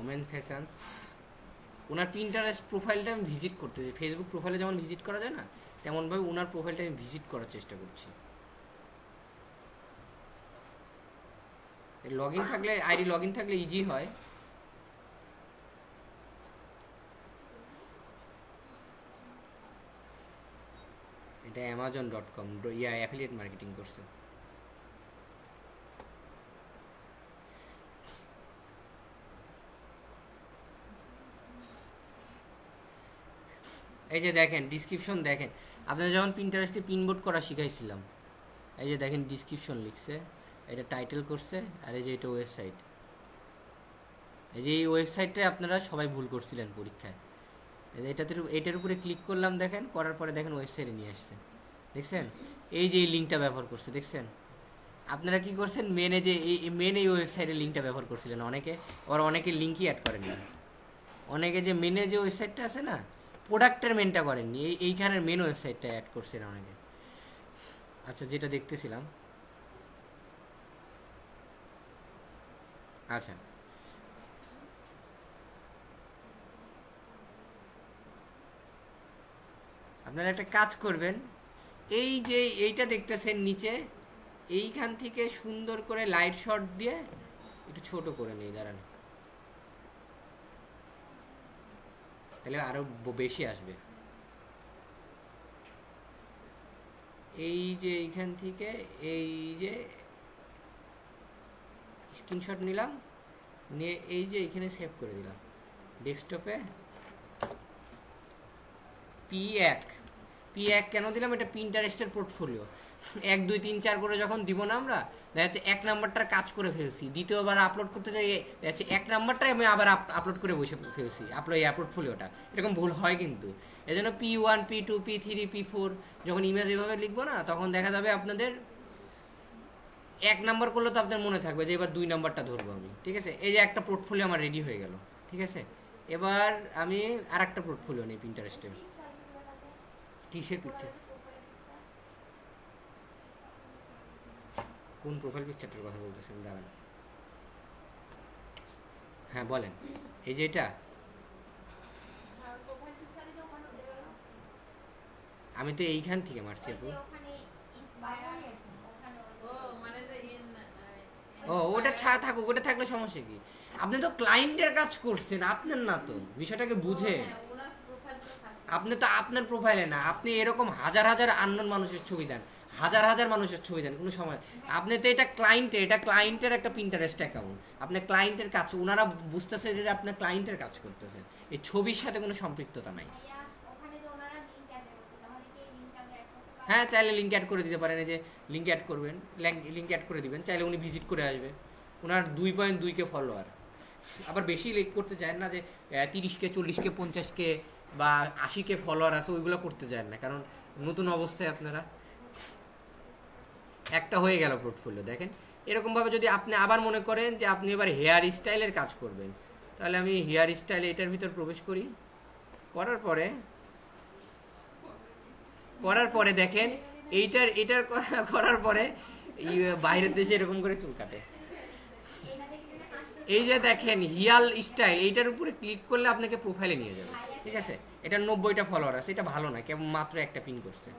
ওমেন্স ফ্যাশনস। ওনার প্রিন্টারেস্ট প্রোফাইলটা আমি ভিজিট করতেছি, ফেসবুক প্রোফাইলে যেমন ভিজিট করা যায় না, তেমনভাবে ওনার প্রোফাইলটা আমি ভিজিট করার চেষ্টা করছি। লগ ইন থাকলে, আইডি লগ ইন থাকলে ইজি হয়। এটা amazon.com অ্যাফিলিয়েট মার্কেটিং করছে। এই যে দেখেন ডিসক্রিপশন, দেখেন আপনারা যখন প্রিন্টারেস্টে পিনবোর্ড করা শিখাইছিলাম, এই যে দেখেন ডিসক্রিপশন লিখছে, এটা টাইটেল করছে, আর এই যে এটা ওয়েবসাইট। এই যে এই ওয়েবসাইটে আপনারা সবাই ভুল করছিলেন পরীক্ষায়। এটার উপরে ক্লিক করলাম, দেখেন করার পরে দেখেন ওয়েবসাইটে নিয়ে আসছে, দেখছেন? এই যে এই লিঙ্কটা ব্যবহার করছে, দেখছেন? আপনারা কি করছেন, এই ওয়েবসাইটের লিঙ্কটা ব্যবহার করছিলেন অনেকে, আর অনেকে লিঙ্কই অ্যাড করেননি। অনেকে যে মেনে যে ওয়েবসাইটটা আছে না, প্রোডাক্টের মেনটা করেননি, এইখানের মেন ওয়েবসাইটটা অ্যাড করছেন অনেকে। আচ্ছা যেটা দেখতেছিলাম, আচ্ছা আপনারা একটা কাজ করবেন, এই যে এইটা দেখতেছেন নিচে, এইখান থেকে সুন্দর করে লাইট শট দিয়ে একটু ছোট করে নিই, দাঁড়ান, তাহলে আরো বেশি আসবে। এই যে এইখান থেকে এই যে স্ক্রিনশট নিলাম, নিয়ে এই যে এখানে সেভ করে দিলাম ডেস্কটপে P1 P1 কেন দিলাম, এটা পিন্টারেস্টের পোর্টফোলিও। 1 2 3 4 করে যখন দিব না আমরা, দেখা যাচ্ছে 1 নাম্বারটার কাজ করে ফেলছি, দ্বিতীয়বার আপলোড করতে যাই দেখা যাচ্ছে 1 নাম্বারটাই আমি আবার আপলোড করে বসে ফেলছি পোর্টফোলিওটা। এরকম ভুল হয় কিন্তু, এই জন্য P1 P2 P3 P4 যখন ইমেজ এভাবে লিখবো না, তখন দেখা যাবে আপনাদের 1 নাম্বার করলে তো আপনার মনে থাকবে যে এবার 2 নাম্বারটা ধরবো আমি, ঠিক আছে। এই যে একটা পোর্টফোলিও আমার রেডি হয়ে গেল, ঠিক আছে। এবার আমি আর একটা পোর্টফোলিও নিই পিন্টারেস্টে। কিসের পিকচার? কোন প্রোফাইল পিকচারটার কথা বলতেছেন? দাঁড়ান, হ্যাঁ বলেন। এই যে এটা আমি তো এইখান থেকে মারছি আপু। ও ওটা ছাড়া থাকুক, ওটা থাকলে সমস্যা কি? আপনি তো ক্লায়েন্টের কাজ করছেন, আপনার না তো, বিষয়টাকে বুঝে। আপনি তো আপনার প্রোফাইলে না, আপনি এরকম হাজার হাজার আননোন মানুষের ছবি দেন, হাজার হাজার মানুষের ছবি দেন, কোনো সময় আপনি তো এটা ক্লায়েন্টের একটা পিন্টারেস্ট অ্যাকাউন্ট, আপনি ক্লায়েন্টের কাজ, ওনারা বুঝতেছে যে আপনার ক্লায়েন্টের কাজ করতেছেন, এই ছবির সাথে কোনো সম্পৃক্ততা নাই। হ্যাঁ চাইলে লিঙ্ক অ্যাড করে দিতে পারেন, এই যে লিঙ্ক অ্যাড করবেন, লিঙ্ক অ্যাড করে দিবেন, চাইলে উনি ভিজিট করে আসবে। ওনার 2.2K ফলোয়ার, আবার বেশি লিঙ্ক করতে চান না যে 30K 40K 50K বা 80K ফলোয়ার আছে, ওইগুলো করতে চান না, কারণ নতুন অবস্থায় আপনারা। একটা হয়ে গেল পোর্টফোলিও। দেখেন এরকমভাবে যদি আপনি আবার মনে করেন যে আপনি এবার হেয়ার স্টাইলের কাজ করবেন, তাহলে আমি হেয়ার স্টাইল এটার ভিতর প্রবেশ করি। করার পরে দেখেন এটার করার পরে বাইরের দেশে এরকম করে চুল কাটে। এই যে দেখেন হিয়াল স্টাইল, এইটার উপরে ক্লিক করলে আপনাকে প্রোফাইলে নিয়ে যাবে, ঠিক আছে। এটা 90টা ফলোয়ার আছে, এটা ভালো না, কেবল মাত্র একটা পিন করছে,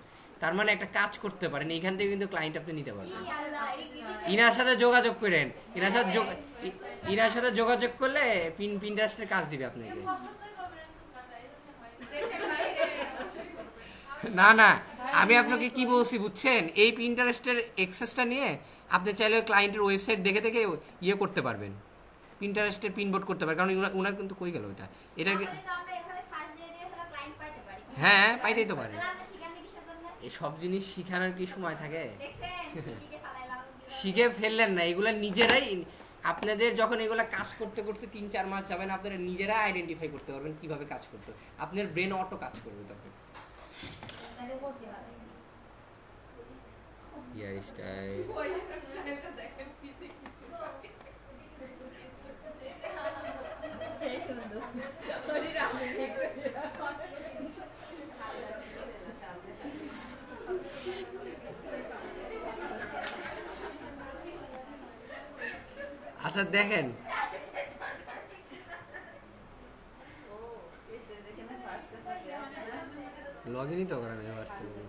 তার মানে একটা কাজ করতে পারেন, এইখান থেকে কিন্তু ক্লায়েন্ট আপনি নিতে পারবেন। ইনার সাথে যোগাযোগ করেন, ইনার সাথে যোগাযোগ করলে পিন্টারেস্টের কাজ দিবে আপনাকে। না না, আমি আপনাকে কি বলছি বুঝছেন, এই পিন্টারেস্টের অ্যাক্সেসটা নিয়ে আপনি চাইলে ক্লায়েন্টের ওয়েবসাইট দেখে দেখে ইয়ে করতে পারবেন, পিন্টারেস্টের পিনবোর্ড করতে পারবেন, কারণ ওনার কিন্তু কই গেল এটা হ্যাঁ পাইতেই তো পারে। এই সব জিনিস শিখানোর কি সময় থাকে? শিখে ফেললেন না, এগুলা নিজেরাই আপনাদের যখন এগুলা কাজ করতে করতে 3-4 মাস যাবেন, আপনারা নিজেরা আইডেন্টিফাই করতে পারবেন কিভাবে কাজ করতে, আপনার ব্রেন অটো কাজ করবে তখন। হেয়ার স্টাইল আচ্ছা দেখেন লগ ইনই তো করা নেই হোয়াটসঅ্যাপে।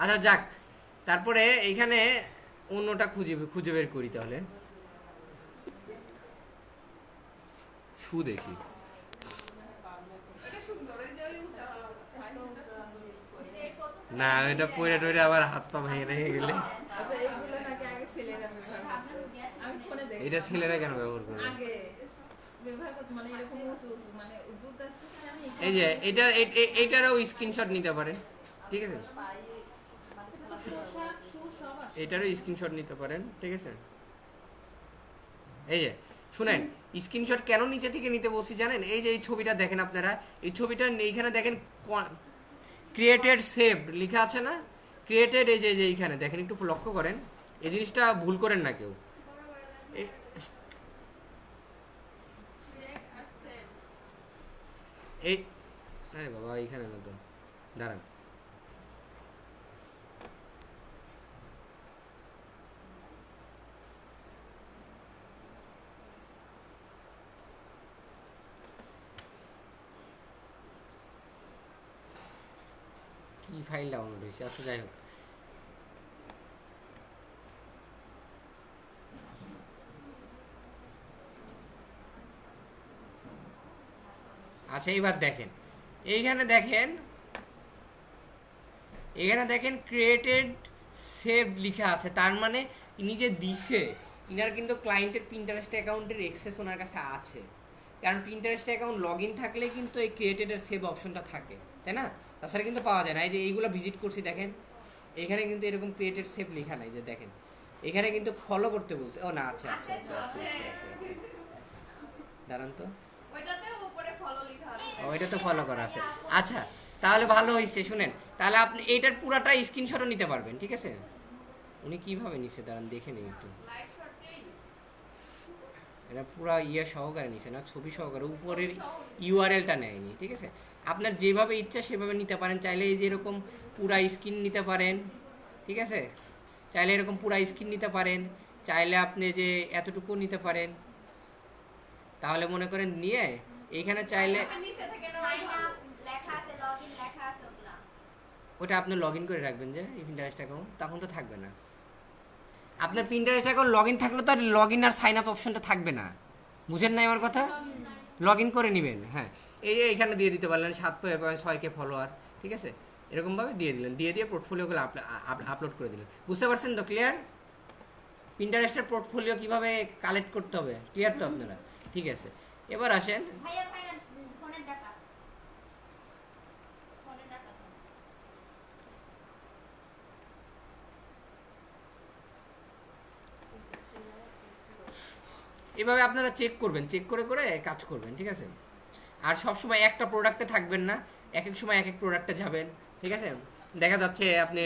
আচ্ছা যাক, তারপরে এইখানে অন্যটা খুঁজে বের করি, তাহলে শু দেখি। না এটা পরে টরে আবার হাত পা ভেঙে রেখে গেলে, এটা ছেলেরা কেন ব্যবহার করে? এই যে এটারও স্ক্রিনশট নিতে পারেন, ঠিক আছে, এটারও স্ক্রিনশট নিতে পারেন, ঠিক আছে। এই যে শুনেন, স্ক্রিনশট কেন নিচে থেকে নিতে বলছি জানেন? এই যে এই ছবিটা দেখেন আপনারা, এই ছবিটা এইখানে দেখেন ক্রিয়েটেড সেভড লেখা আছে না, ক্রিয়েটেড, এই যে এইখানে দেখেন, একটু লক্ষ্য করেন, এই জিনিসটা ভুল করেন না কেউ। এই আরে বাবা এইখানে না তো, দাঁড়ান, কি ফাইল ডাউনলোড হয়েছে? আচ্ছা যাই হোক, আচ্ছা এবার দেখেন, এইখানে দেখেন ক্রিয়েটেড সেভ লেখা আছে, তার মানে ইনি যে দিছে, ইনার কিন্তু ক্লায়েন্টের পিন্টারেস্ট অ্যাকাউন্টের অ্যাক্সেস ওনার কাছে আছে, কারণ পিন্টারেস্ট অ্যাকাউন্ট লগ ইন থাকলে কিন্তু এই ক্রিয়েটেডের সেভ অপশনটা থাকে, তাই না? তাছাড়া কিন্তু পাওয়া যায় না। এই যে এইগুলো ভিজিট করছি দেখেন, এখানে কিন্তু এরকম ক্রিয়েটেড সেভ লেখা নাই, যে দেখেন এখানে কিন্তু ফলো করতে বলতে, ও না, আচ্ছা আচ্ছা আচ্ছা আচ্ছা আচ্ছা আচ্ছা, দাঁড়ান তো, ওইটা তো ফলো করা আছে। আচ্ছা তাহলে ভালো হয়েছে, শুনেন, তাহলে আপনি এইটার পুরাটা স্ক্রিনশটও নিতে পারবেন, ঠিক আছে? উনি কিভাবে নিছে দাঁড়ান দেখে নিই একটু, এটা পুরা সহকারে নিছে না, ছবি সহকারে, উপরের ইউআরএলটা নেয়নি, ঠিক আছে? আপনার যেভাবে ইচ্ছা সেভাবে নিতে পারেন, চাইলে এই যে এরকম পুরা স্ক্রিন নিতে পারেন, ঠিক আছে? চাইলে এরকম পুরা স্ক্রিন নিতে পারেন, চাইলে আপনি যে এতটুকু নিতে পারেন। তাহলে মনে করেন নিয়ে এইখানে চাইলে ওটা আপনি লগ ইন করে রাখবেন, যে পিন্টারেস্ট অ্যাকাউন্ট, তখন তো থাকবে না। আপনার পিন্টারেস্ট অ্যাকাউন্ট লগ ইন থাকলে তো আর লগ ইন আর সাইন আপ অপশনটা থাকবে না, বুঝেন না আমার কথা? লগ ইন করে নেবেন, হ্যাঁ। এই যে এখানে দিয়ে দিতে পারলেন 7.6K ফলোয়ার, ঠিক আছে? এরকমভাবে দিয়ে দিলেন, দিয়ে পোর্টফোলিওগুলো আপলোড করে দিলেন। বুঝতে পারছেন তো? ক্লিয়ার? পিন্টারেস্টের পোর্টফোলিও কিভাবে কালেক্ট করতে হবে ক্লিয়ার তো আপনারা? ঠিক আছে, এবার আসেন, এভাবে আপনারা চেক করবেন, চেক করে করে কাজ করবেন, ঠিক আছে? আর সব সময় একটা প্রোডাক্টে থাকবেন না, এক এক সময় এক এক প্রোডাক্টে যাবেন, ঠিক আছে? দেখা যাচ্ছে আপনি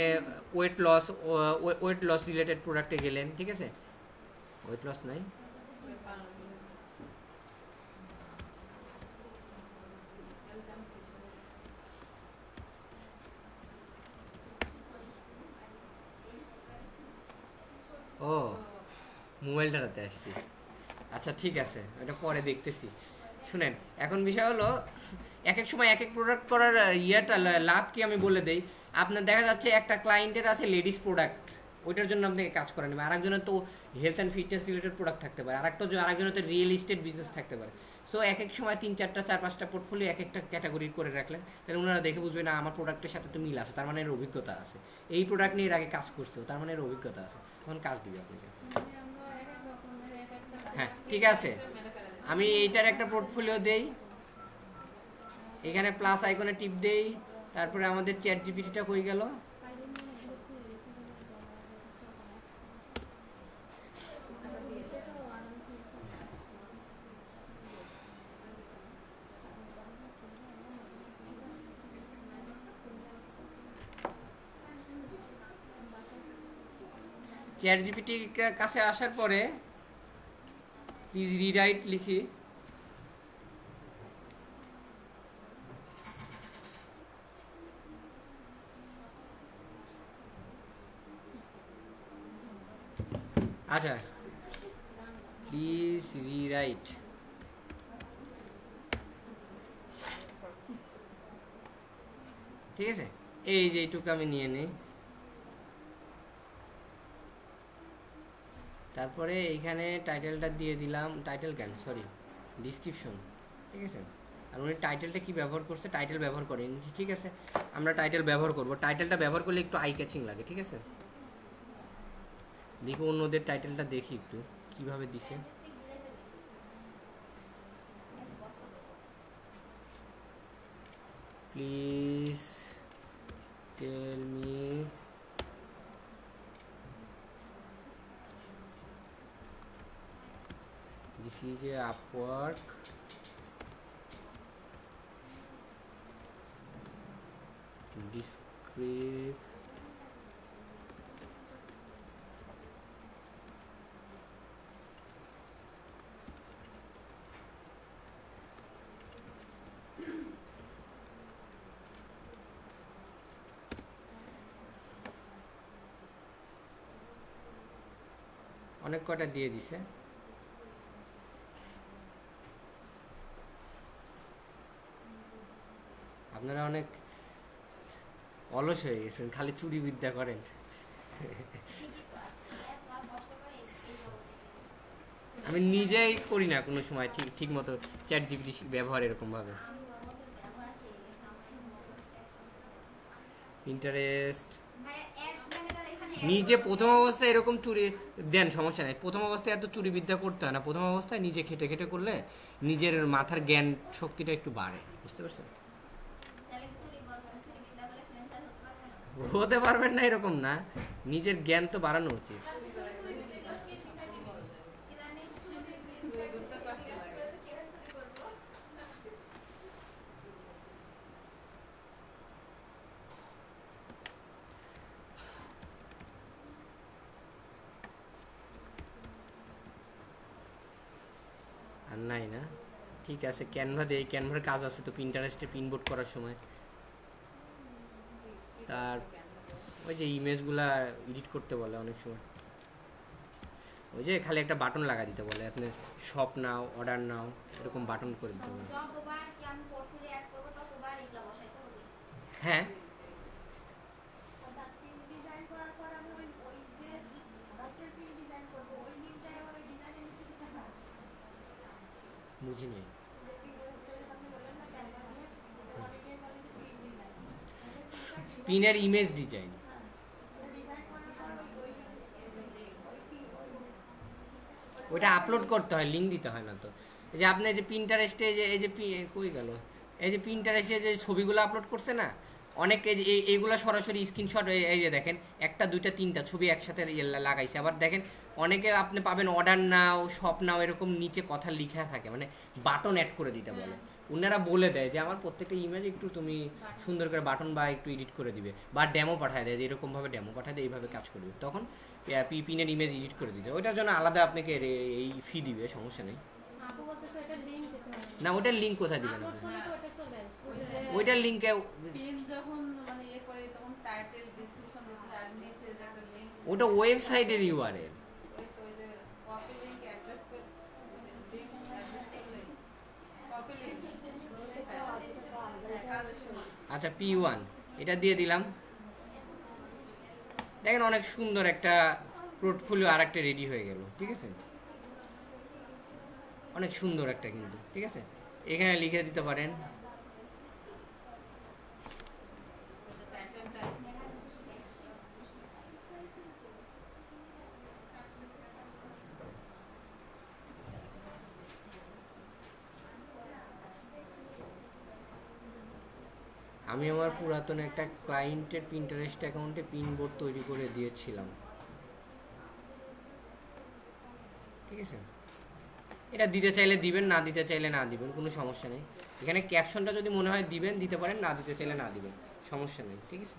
ওয়েট লস রিলেটেড প্রোডাক্টে গেলেন, ঠিক আছে? ওয়েট লস নাই, ও মোবাইলটাতে আসছি, আচ্ছা ঠিক আছে, এটা পরে দেখতেছি। শুনেন, এখন বিষয় হলো এক এক সময় এক এক প্রোডাক্ট করার লাভ কি আমি বলে দেই। আপনার দেখা যাচ্ছে একটা ক্লায়েন্টের আছে লেডিস প্রোডাক্ট, ওইটার জন্য আপনাকে কাজ করে নেবে, আরেকজনের তো health and fitness related product থাকতে পারে, আরেকজনের তো রিয়েল এস্টেট বিজনেস থাকতে পারে। সো এক এক সময় 3-4টা 4-5টা পোর্টফোলিও এক একটা ক্যাটাগরি করে রাখলেন, তাহলে ওনারা দেখে বুঝবে না আমার প্রোডাক্টের সাথে তো মিল আছে, তার মানে এর অভিজ্ঞতা আছে, এই প্রোডাক্ট নিয়ে এর আগে কাজ করছে, তার মানে এর অভিজ্ঞতা আছে, তখন কাজ দিবে আপনাকে। হ্যাঁ ঠিক আছে, আমি এইটার একটা পোর্টফোলিও দেই, এখানে প্লাস আইকনে টিপ দেই, তারপরে আমাদের চ্যাট জিপিটিটা কই গেল, চ্যাট জিপিটি কাছে আসার পরে প্লিজ রিরাইট লিখি, আচ্ছা প্লিজ রিরাইট, ঠিক আছে? এই যে এইটুকু আমি নিয়ে নিই, তারপরে এইখানে টাইটেলটা দিয়ে দিলাম, টাইটেল কেন সরি ডিসক্রিপশন, ঠিক আছে? আর উনি টাইটেলটা কি ব্যবহার করছে, টাইটেল ব্যবহার করেন, ঠিক আছে? আমরা টাইটেল ব্যবহার করব, টাইটেলটা ব্যবহার করলে একটু আই ক্যাচিং লাগে, ঠিক আছে? দেখি অন্যদের টাইটেলটা দেখি একটু কিভাবে দিছে, please tell me this is a Upwork descriptive অনেক কটা দিয়ে দিছে, আপনারা অনেক অলস হয়ে গেছেন, খালি চুরি বিদ্যা করেন। আমি নিজেই করি না কোনো সময় ঠিক মতো চ্যাট জিপিটি ব্যবহার এরকম ভাবে। ইন্টারেস্ট নিজে প্রথম অবস্থায় এরকম চুরি দেন, সমস্যা নেই। প্রথম অবস্থায় এত চুরি বিদ্যা করতে হয় না, প্রথম অবস্থায় নিজে খেটে খেটে করলে নিজের মাথার জ্ঞান শক্তিটা একটু বাড়ে, বুঝতে পারছেন? হতে পারবেন না এরকম না, নিজের জ্ঞান তো বাড়ানো উচিত। আর নাই না, ঠিক আছে, ক্যানভা দিয়ে, ক্যানভার কাজ আছে তো পিন্টারেস্টে পিনবোর্ড করার সময়। তার ওই যে ইমেজগুলা এডিট করতে বলে অনেক সময়, ওই যে খালি একটা বাটন লাগা দিতে বলে, আপনি শপ নাও, অর্ডার নাও, এরকম বাটন করে দিতে বলে। হ্যাঁ, বুঝিনি। পিনের ইমেজ ডিজাইন, ওইটা আপলোড করতে হয়, লিঙ্ক দিতে হয় না তো। এই যে আপনি যে পিন্টারেস্টে এই যে কই গেল, এই যে পিন্টারেস্টে যে ছবিগুলো আপলোড করছে না, অনেকে এইগুলো সরাসরি স্ক্রিনশট, এই যে দেখেন একটা দুইটা তিনটা ছবি একসাথে লাগাইছে। আবার দেখেন অনেকে আপনি পাবেন অর্ডার নাও, শপ নাও, এরকম নিচে কথা লিখা থাকে, মানে বাটন অ্যাড করে দিতে বলে। ওনারা বলে দেয় যে আমার প্রত্যেকটা ইমেজ একটু তুমি সুন্দর করে বাটন বা একটু এডিট করে দিবে, বা ডেমো পাঠায় দেয় যে এরকমভাবে ডেমো পাঠায় দেয়, এইভাবে কাজ করবে, তখন পিনের ইমেজ এডিট করে দিতে। ওইটার জন্য আলাদা আপনাকে এই ফি দিবে, সমস্যা নেই। না, ওটার লিঙ্ক কোথায় দিবেন? ওইটার লিঙ্কে ওটা ওয়েবসাইটের ইউআরএল। আচ্ছা, P1 এটা দিয়ে দিলাম। দেখেন অনেক সুন্দর একটা পোর্টফোলিও আর একটা রেডি হয়ে গেল, ঠিক আছে, অনেক সুন্দর একটা কিন্তু, ঠিক আছে। এখানে লিখে দিতে পারেন আমি আমার পুরাতন একটা ক্লায়েন্টের পিন্টারেস্ট অ্যাকাউন্টে পিনবোর্ড তৈরি করে দিয়েছিলাম, ঠিক আছে। এটা দিতে চাইলে দিবেন, না দিতে চাইলে না দিবেন, কোনো সমস্যা নেই। এখানে ক্যাপশনটা যদি মনে হয় দিবেন দিতে পারেন, না দিতে চাইলে না দিবেন, সমস্যা নেই, ঠিক আছে।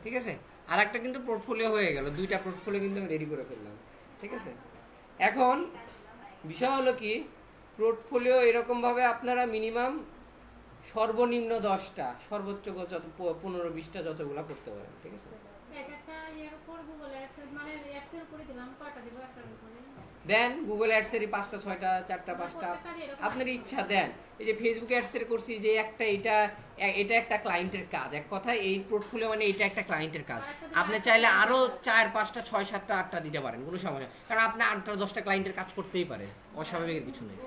ঠিক আছে, আর একটা কিন্তু পোর্টফোলিও হয়ে গেল, দুইটা পোর্টফোলিও কিন্তু আমি রেডি করে ফেললাম, ঠিক আছে। এখন বিষয় হলো কি, পোর্টফোলিও এরকমভাবে আপনারা মিনিমাম সর্বনিম্ন 10টা, সর্বোচ্চ যত 15-20টা যতগুলো করতে পারেন, ঠিক আছে। দেন গুগল অ্যাডসের 5টা 6টা 4টা 5টা আপনার ইচ্ছা দেন। এই যে ফেসবুক অ্যাডসের করছি যে একটা, এটা একটা ক্লায়েন্টের কাজ, এক কথায় এই পোর্টফোলিও মানে এটা একটা ক্লায়েন্টের কাজ। আপনি চাইলে আরো 4 5টা 6 7টা 8টা দিতে পারেন, কোনো সমস্যা, কারণ আপনি 8টা 10টা ক্লায়েন্টের কাজ করতেই পারে, অস্বাভাবিকের কিছু নেই।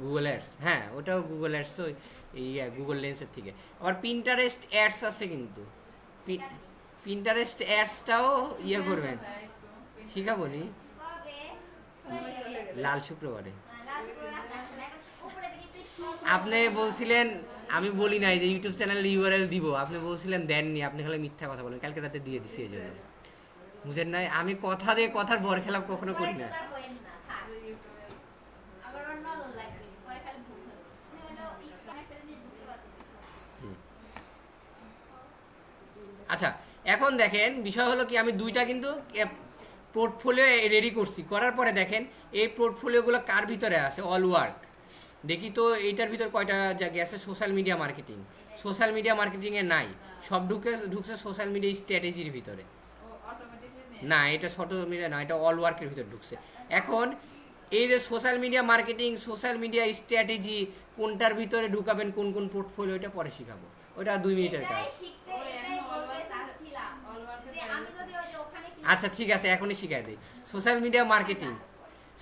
গুগল অ্যাডস, হ্যাঁ ওটাও গুগল অ্যাডস, এই গুগল লেন্সের থেকে। আবার পিন্টারেস্ট অ্যাডস আছে কিন্তু, পিন্টারেস্ট অ্যাডসটাও ইয়ে করবেন, শিখাবো নি লাল শুক্রবারে। আপনি বলছিলেন, আমি বলি নাই যে ইউটিউব চ্যানেলে ইউআরএল দিব, আপনি বলছিলেন দেননি, আপনি খালি মিথ্যা কথা বলেন, কালকে রাতে দিয়ে দিছি, এই জন্য বুঝেন নাই। আমি কথা দিয়ে কথার বর খেলাপ কখনো করি না। আচ্ছা, এখন দেখেন বিষয় হলো কি, আমি দুইটা কিন্তু পোর্টফোলিও রেডি করছি, করার পরে দেখেন এই পোর্টফোলিওগুলো কার ভিতরে আছে, অল ওয়ার্ক। দেখি তো এইটার ভিতর কয়টা গেছে social media marketing, social media মার্কেটিংয়ে নাই, সব ঢুকছে সোশ্যাল মিডিয়া স্ট্র্যাটেজির ভিতরে। না, এটা ছোট মিডিয়া না, এটা অল ওয়ার্কের ভিতরে ঢুকছে। এখন এই যে social media marketing, social media strategy, কোনটার ভিতরে ঢুকাবেন, কোন কোন পোর্টফোলিও, এটা পরে শিখাবো, ওটা 2 মিনিটের কাজ। আচ্ছা ঠিক আছে, এখনই শিখাই দিই। Social media marketing,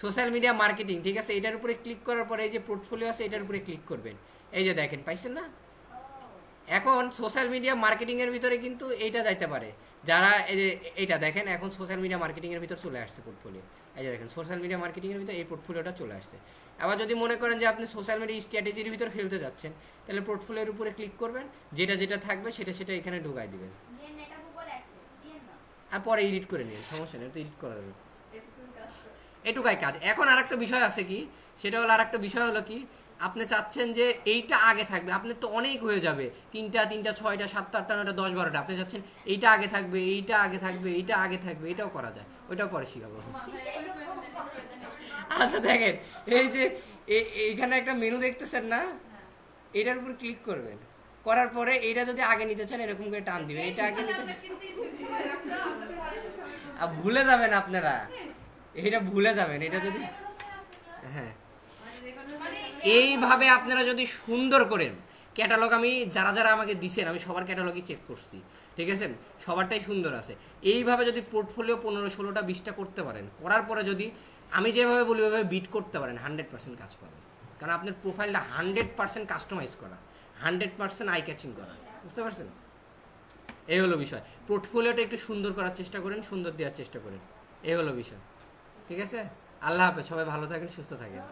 social media marketing, ঠিক আছে। এটার উপরে ক্লিক করার পরে এই যে পোর্টফোলিও আছে এটার উপরে ক্লিক করবেন। এই যে দেখেন, পাইছেন না? এখন সোশ্যাল মিডিয়া মার্কেটিং এর ভিতরে কিন্তু এইটা যাইতে পারে, যারা এই যে এইটা দেখেন, এখন সোশ্যাল মিডিয়া মার্কেটিং এর ভিতর চলে আসছে পোর্টফোলিও। এই যে দেখেন সোশ্যাল মিডিয়া মার্কেটিং এর ভিতর এই পোর্টফোলিওটা চলে আসছে। আবার যদি মনে করেন যে আপনি সোশ্যাল মিডিয়া স্ট্র্যাটেজির ভিতর ফেলতে যাচ্ছেন, তাহলে পোর্টফোলিওর উপরে ক্লিক করবেন, যেটা যেটা থাকবে সেটা সেটা এখানে ঢুকাই দিবেন, আর পরে এডিট করে নিন, সমস্যা নেই, তো এডিট করা যাবে, এটুকাই কাজ। এখন আর একটা বিষয় আছে কি, সেটা হলো, আর একটা বিষয় হলো কি, আপনি চাচ্ছেন যে এইটা আগে থাকবে, আপনার তো অনেক হয়ে যাবে, 3টা 3টা 6টা 7টা 8টা 9টা 10 12টা, আপনি চাচ্ছেন এইটা আগে থাকবে, এইটা আগে থাকবে, এইটা আগে থাকবে, এটাও করা যায়, ওইটাও পরে শিখাবো। আচ্ছা দেখেন, এই যে এইখানে একটা মেনু দেখতেছেন না, এটার উপর ক্লিক করবেন, করার পরে এইটা যদি আগে নিতে চান এরকম করে টান দিবেন, এটা আগে নিতে, ভুলে যাবেন আপনারা, এটা ভুলে যাবেন, এটা যদি, হ্যাঁ এইভাবে আপনারা যদি সুন্দর করেন, ক্যাটালগ আমি যারা যারা আমাকে দিছেন আমি সবার ক্যাটালগই চেক করছি, ঠিক আছে, সবারটাই সুন্দর আছে। এইভাবে যদি পোর্টফোলিও 15 16টা 20টা করতে পারেন, করার পরে যদি আমি যেভাবে বলি ওইভাবে বিট করতে পারেন, 100% কাজ পাবেন। কারণ আপনার প্রোফাইলটা 100% কাস্টমাইজ করা, 100% আই ক্যাচিং করা, বুঝতে পারছেন? এই হলো বিষয়। পোর্টফোলিওটা একটু সুন্দর করার চেষ্টা করেন, সুন্দর দেওয়ার চেষ্টা করেন, এই হলো বিষয়, ঠিক আছে। আল্লাহ হাফেজ, সবাই ভালো থাকেন, সুস্থ থাকেন।